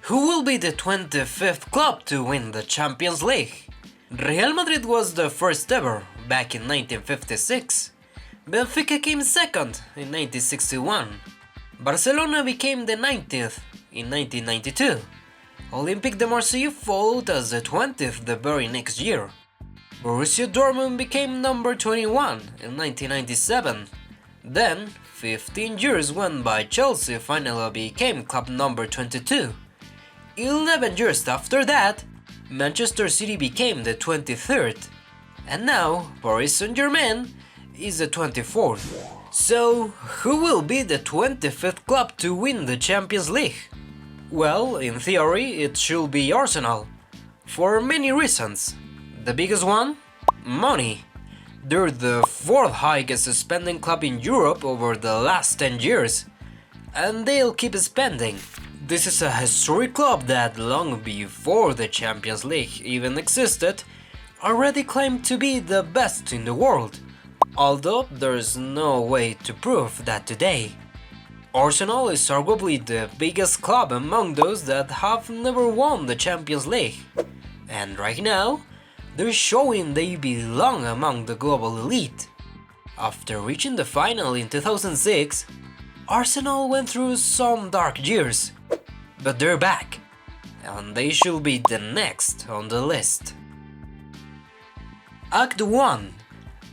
Who will be the 25th club to win the Champions League? Real Madrid was the first ever, back in 1956. Benfica came second in 1961. Barcelona became the 19th in 1992. Olympique de Marseille followed as the 20th the very next year. Borussia Dortmund became number 21 in 1997. Then, 15 years went by, Chelsea finally became club number 22. 11 years after that, Manchester City became the 23rd. And now, Paris Saint-Germain is the 24th. So, who will be the 25th club to win the Champions League? Well, in theory, it should be Arsenal. For many reasons. The biggest one? Money. They're the 4th highest spending club in Europe over the last 10 years. And they'll keep spending. This is a historic club that, long before the Champions League even existed, already claimed to be the best in the world. Although there's no way to prove that today. Arsenal is arguably the biggest club among those that have never won the Champions League. And right now, they're showing they belong among the global elite. After reaching the final in 2006, Arsenal went through some dark years. But they're back, and they should be the next on the list. Act 1.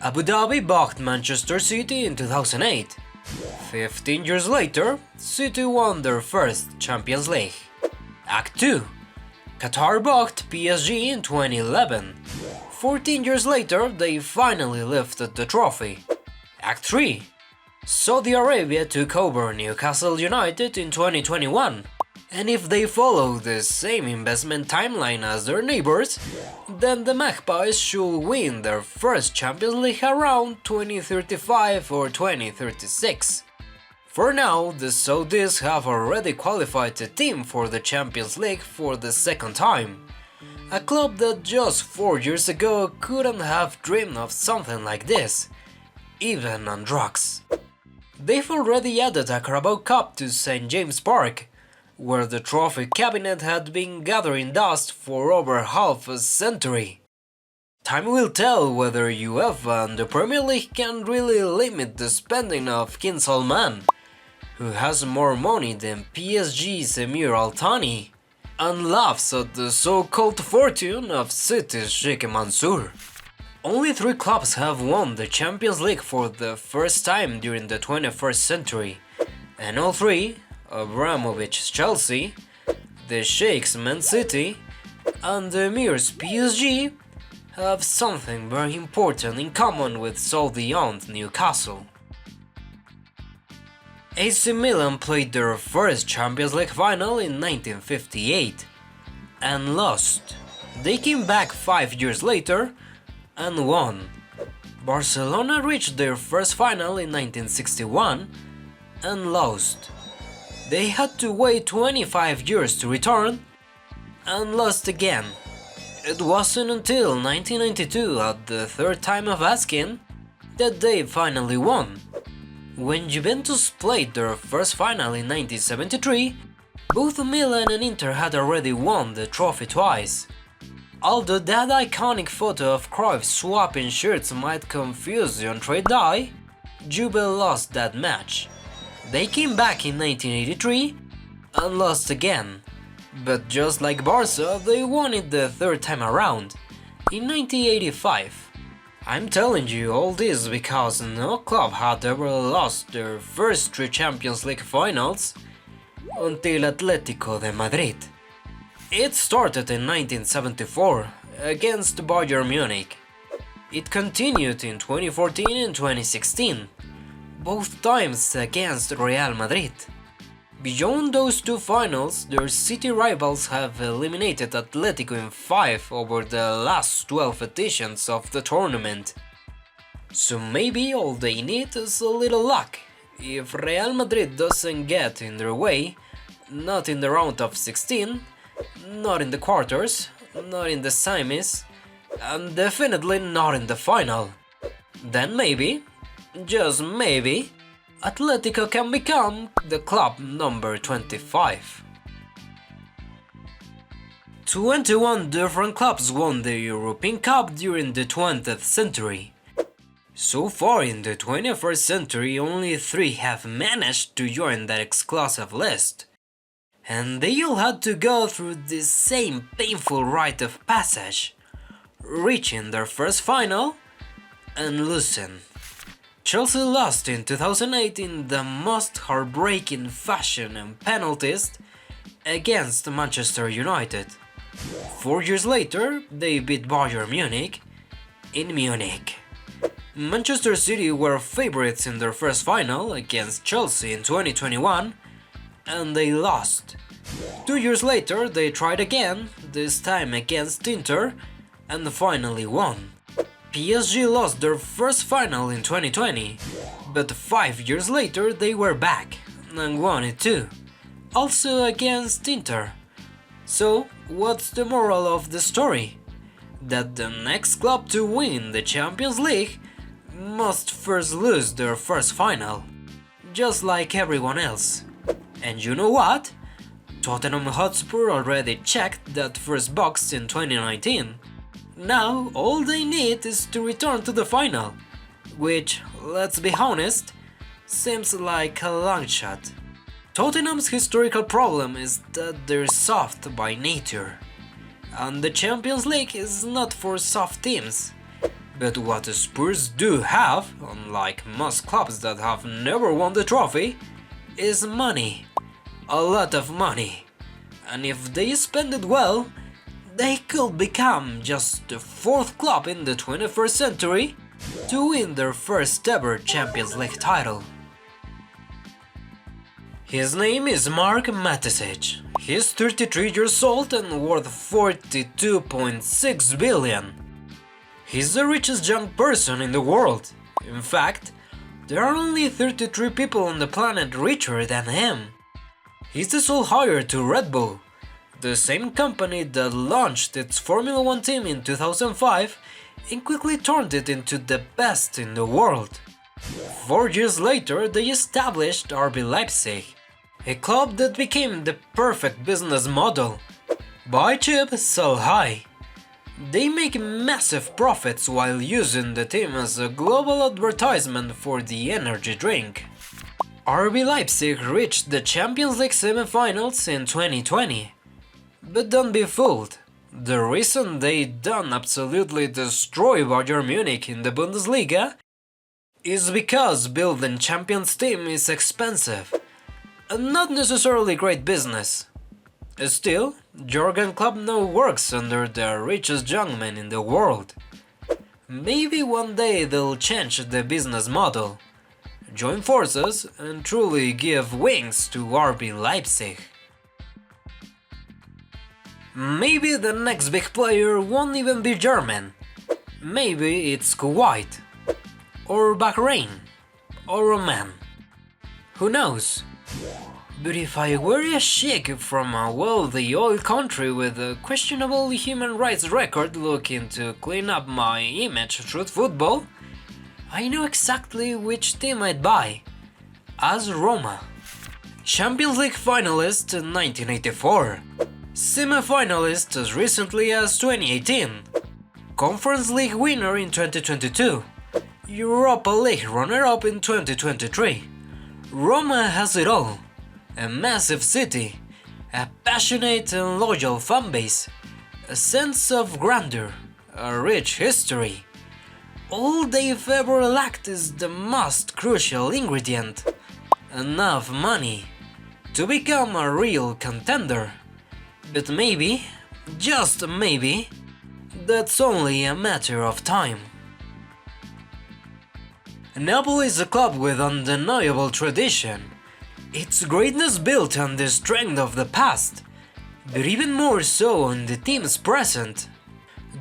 Abu Dhabi bought Manchester City in 2008. 15 years later, City won their first Champions League. Act 2. Qatar bought PSG in 2011. 14 years later, they finally lifted the trophy. Act 3. Saudi Arabia took over Newcastle United in 2021. And if they follow the same investment timeline as their neighbors, then the Magpies should win their first Champions League around 2035 or 2036. For now, the Saudis have already qualified a team for the Champions League for the second time. A club that just 4 years ago couldn't have dreamed of something like this, even on drugs. They've already added a Carabao Cup to St. James Park, where the trophy cabinet had been gathering dust for over half a century. Time will tell whether UEFA and the Premier League can really limit the spending of King Salman, who has more money than PSG's Emir Al-Thani, and laughs at the so-called fortune of City's Sheikh Mansour. Only 3 clubs have won the Champions League for the first time during the 21st century, and all 3, Abramovich's Chelsea, the Sheikh's Man City, and the Emir's PSG, have something very important in common with Saudi-owned Newcastle. AC Milan played their first Champions League final in 1958 and lost. They came back 5 years later and won. Barcelona reached their first final in 1961 and lost. They had to wait 25 years to return and lost again. It wasn't until 1992, at the 3rd time of asking, that they finally won. When Juventus played their first final in 1973, both Milan and Inter had already won the trophy twice. Although that iconic photo of Cruyff swapping shirts might confuse the untrained eye, Juve lost that match. They came back in 1983 and lost again, but just like Barca, they won it the 3rd time around, in 1985. I'm telling you all this because no club had ever lost their first 3 Champions League finals until Atlético de Madrid. It started in 1974 against Bayern Munich. It continued in 2014 and 2016. Both times against Real Madrid. Beyond those 2 finals, their city rivals have eliminated Atlético in 5 over the last 12 editions of the tournament. So maybe all they need is a little luck. If Real Madrid doesn't get in their way, not in the round of 16, not in the quarters, not in the semis, and definitely not in the final, then maybe, just maybe, Atlético can become the club number 25. 21 different clubs won the European Cup during the 20th century. So far in the 21st century, only 3 have managed to join that exclusive list. And they all had to go through the same painful rite of passage, reaching their first final and losing. Chelsea lost in 2008 in the most heartbreaking fashion and penalties against Manchester United. 4 years later, they beat Bayern Munich in Munich. Manchester City were favorites in their first final against Chelsea in 2021, and they lost. 2 years later, they tried again, this time against Inter, and finally won. PSG lost their first final in 2020, but 5 years later they were back and won it too, also against Inter. So, what's the moral of the story? That the next club to win the Champions League must first lose their first final, just like everyone else. And you know what? Tottenham Hotspur already checked that first box in 2019. Now all they need is to return to the final, which, let's be honest, seems like a long shot. Tottenham's historical problem is that they're soft by nature, and the Champions League is not for soft teams. But what the Spurs do have, unlike most clubs that have never won the trophy, is money. A lot of money. And if they spend it well, they could become just the 4th club in the 21st century to win their first ever Champions League title. His name is Mark Matešić. He's 33 years old and worth 42.6 billion. He's the richest young person in the world. In fact, there are only 33 people on the planet richer than him. He's the sole hire to Red Bull, the same company that launched its Formula 1 team in 2005 and quickly turned it into the best in the world. 4 years later, they established RB Leipzig, a club that became the perfect business model. Buy cheap, sell high. They make massive profits while using the team as a global advertisement for the energy drink. RB Leipzig reached the Champions League semi-finals in 2020. But don't be fooled. The reason they done absolutely destroy Bayern Munich in the Bundesliga is because building Champions team is expensive and not necessarily great business. Still, Jurgen Klopp now works under the richest young man in the world. Maybe one day they'll change the business model, join forces and truly give wings to RB Leipzig. Maybe the next big player won't even be German. Maybe it's Kuwait, or Bahrain, or Oman. Who knows? But if I were a sheikh from a wealthy oil country with a questionable human rights record looking to clean up my image through football, I know exactly which team I'd buy. As Roma. Champions League finalist in 1984. Semi-finalist as recently as 2018, Conference League winner in 2022, Europa League runner-up in 2023. Roma has it all: a massive city, a passionate and loyal fanbase, a sense of grandeur, a rich history. All they've ever lacked is the most crucial ingredient: enough money to become a real contender. But maybe, just maybe, that's only a matter of time. Napoli is a club with undeniable tradition. Its greatness built on the strength of the past, but even more so on the team's present.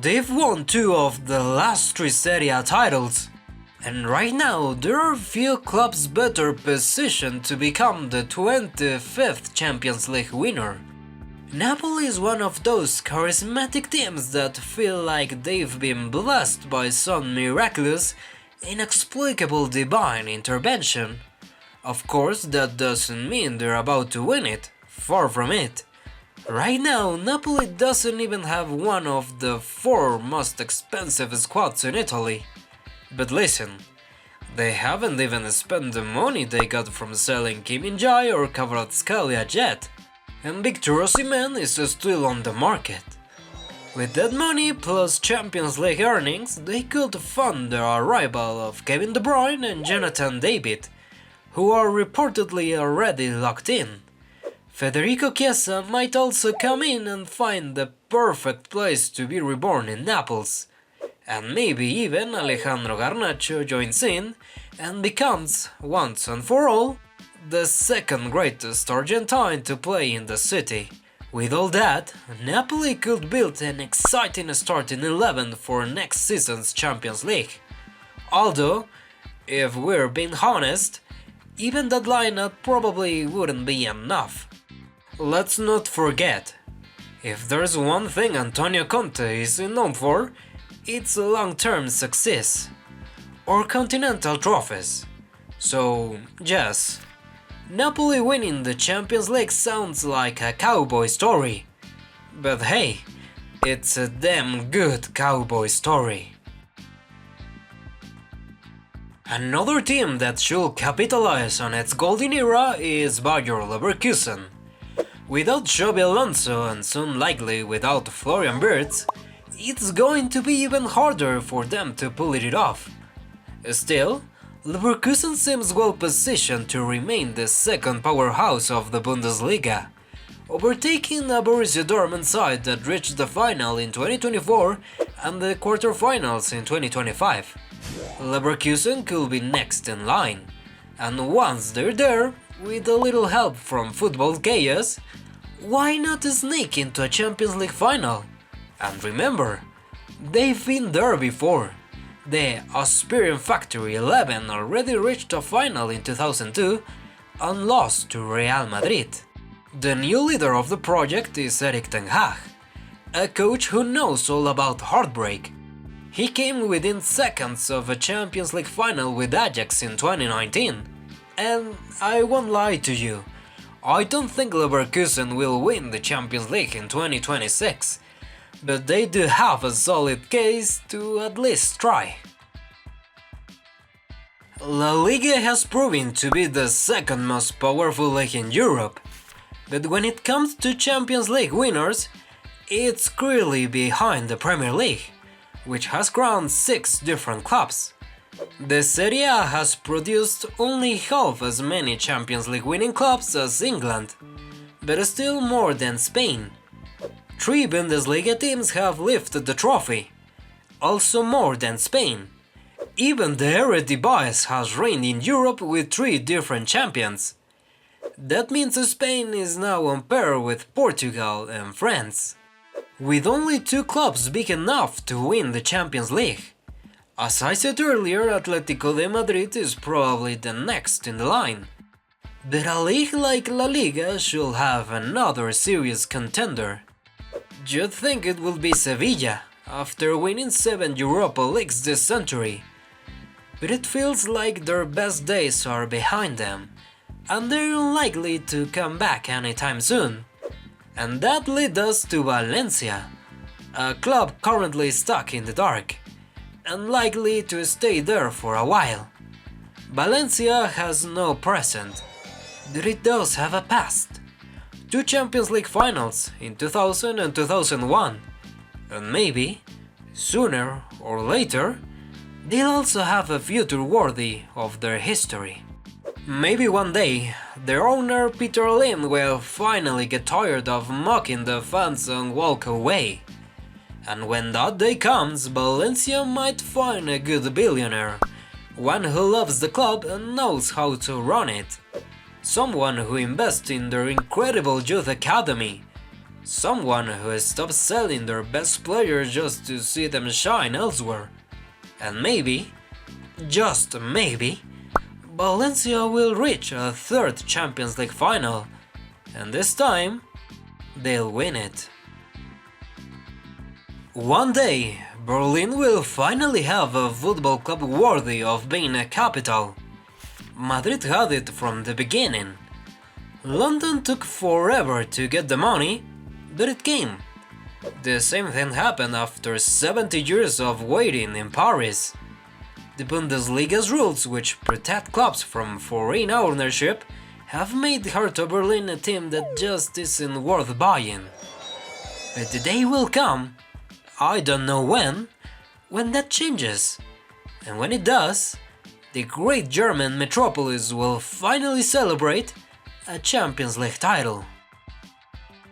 They've won 2 of the last 3 Serie A titles, and right now there are few clubs better positioned to become the 25th Champions League winner. Napoli is one of those charismatic teams that feel like they've been blessed by some miraculous, inexplicable divine intervention. Of course, that doesn't mean they're about to win it, far from it. Right now, Napoli doesn't even have one of the 4 most expensive squads in Italy. But listen, they haven't even spent the money they got from selling Kim Min-jae or Kvaratskhelia yet, and Victor Osimhen is still on the market. With that money plus Champions League earnings, they could fund the arrival of Kevin De Bruyne and Jonathan David, who are reportedly already locked in. Federico Chiesa might also come in and find the perfect place to be reborn in Naples. And maybe even Alejandro Garnacho joins in and becomes, once and for all, the second greatest Argentine to play in the city. With all that, Napoli could build an exciting starting 11 for next season's Champions League. Although, if we're being honest, even that lineup probably wouldn't be enough. Let's not forget, if there's one thing Antonio Conte is known for, it's long-term success, or continental trophies. So, yes, Napoli winning the Champions League sounds like a cowboy story. But hey, it's a damn good cowboy story. Another team that should capitalize on its golden era is Bayer Leverkusen. Without Xabi Alonso and soon likely without Florian Wirtz, it's going to be even harder for them to pull it off. Still, Leverkusen seems well positioned to remain the second powerhouse of the Bundesliga, overtaking a Borussia Dortmund side that reached the final in 2024 and the quarterfinals in 2025. Leverkusen could be next in line, and once they're there, with a little help from football chaos, why not sneak into a Champions League final? And remember, they've been there before. The Aspirian Factory 11 already reached a final in 2002 and lost to Real Madrid. The new leader of the project is Erik ten Hag, a coach who knows all about heartbreak. He came within seconds of a Champions League final with Ajax in 2019. And I won't lie to you, I don't think Leverkusen will win the Champions League in 2026, but they do have a solid case to at least try. La Liga has proven to be the second most powerful league in Europe, but when it comes to Champions League winners, it's clearly behind the Premier League, which has crowned 6 different clubs. The Serie A has produced only half as many Champions League winning clubs as England, but still more than Spain. 3 Bundesliga teams have lifted the trophy, also more than Spain. Even the Eredivisie has reigned in Europe with 3 different champions. That means Spain is now on par with Portugal and France, with only 2 clubs big enough to win the Champions League. As I said earlier, Atlético de Madrid is probably the next in the line. But a league like La Liga should have another serious contender. You'd think it would be Sevilla, after winning 7 Europa Leagues this century. But it feels like their best days are behind them, and they're unlikely to come back anytime soon. And that leads us to Valencia, a club currently stuck in the dark, and likely to stay there for a while. Valencia has no present, but it does have a past. 2 Champions League finals in 2000 and 2001, and maybe, sooner or later, they'll also have a future worthy of their history. Maybe one day, their owner Peter Lim will finally get tired of mocking the fans and walk away. And when that day comes, Valencia might find a good billionaire, one who loves the club and knows how to run it. Someone who invests in their incredible youth academy. Someone who stops selling their best players just to see them shine elsewhere. And maybe, just maybe, Valencia will reach a 3rd Champions League final, and this time, they'll win it. One day, Berlin will finally have a football club worthy of being a capital. Madrid had it from the beginning. London took forever to get the money, but it came. The same thing happened after 70 years of waiting in Paris. The Bundesliga's rules, which protect clubs from foreign ownership, have made Hertha Berlin a team that just isn't worth buying. But the day will come, I don't know when that changes. And when it does, the great German metropolis will finally celebrate a Champions League title.